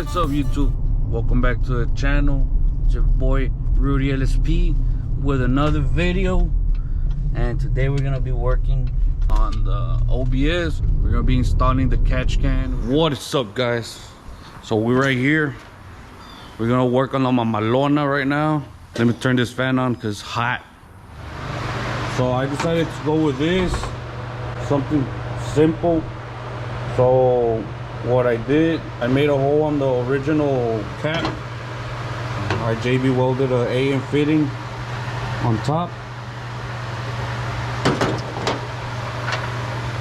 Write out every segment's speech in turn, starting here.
What's up, YouTube? Welcome back to the channel. It's your boy Rudy LSP with another video, and today we're gonna be working on the OBS. We're gonna be installing the catch can. What is up, guys? So we're right here. We're gonna work on my Malona right now. Let me turn this fan on because it's hot. So I decided to go with this, something simple. So what I did, I made a hole on the original cap. I JB welded a AM fitting on top,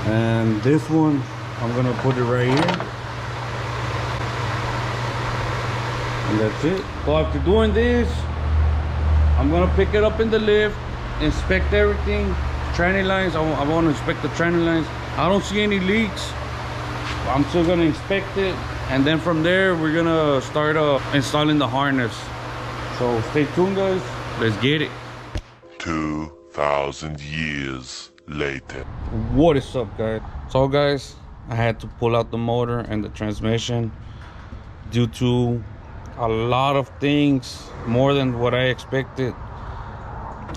and this one I'm gonna put it right here, and that's it. So after doing this, I'm gonna pick it up in the lift, inspect everything, tranny lines. I want to inspect the tranny lines. I don't see any leaks. I'm still gonna inspect it, and then from there we're gonna start installing the harness. So stay tuned, guys. Let's get it. 2,000 years later. What is up, guys? So guys, I had to pull out the motor and the transmission due to a lot of things, more than what I expected.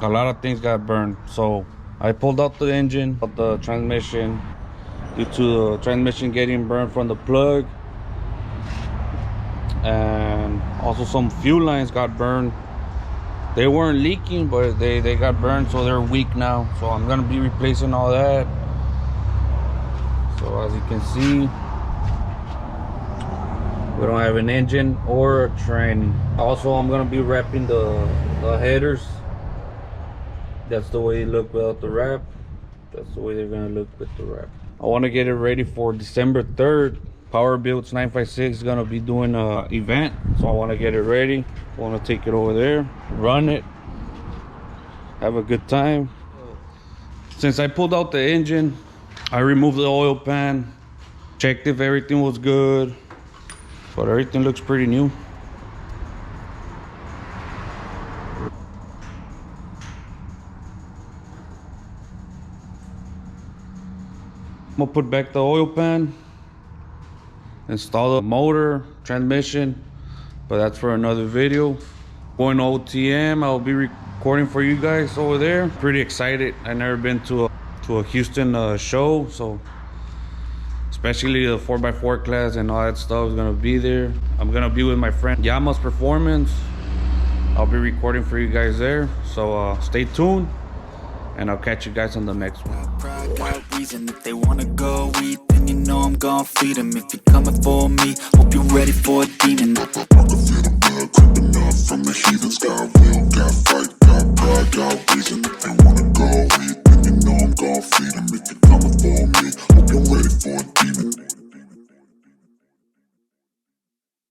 A lot of things got burned. So I pulled out the engine of the transmission due to the transmission getting burned from the plug, and also some fuel lines got burned. They weren't leaking, but they got burned, so they're weak now. So I'm gonna be replacing all that. So as you can see, we don't have an engine or a tranny. Also, I'm gonna be wrapping the headers. That's the way they look without the wrap. That's the way they're gonna look with the wrap. I want to get it ready for December 3rd. Power Builds 956 is gonna be doing a event, so I want to get it ready. I want to take it over there, run it, have a good time. Since I pulled out the engine, I removed the oil pan, checked if everything was good, but everything looks pretty new. I'm gonna put back the oil pan, install the motor, transmission, but that's for another video. Going to OTM, I'll be recording for you guys over there. Pretty excited. I've never been to a Houston show, so especially the 4x4 class and all that stuff is gonna be there. I'm gonna be with my friend Yama's Performance. I'll be recording for you guys there, so stay tuned, and I'll catch you guys on the next one. Got reason if they wanna go eat, then you know I'm gon' feed them. If you're coming for me, hope you're ready for a demon. I can feel the blood creeping up from the heathens. Got will, got fight, got pride, got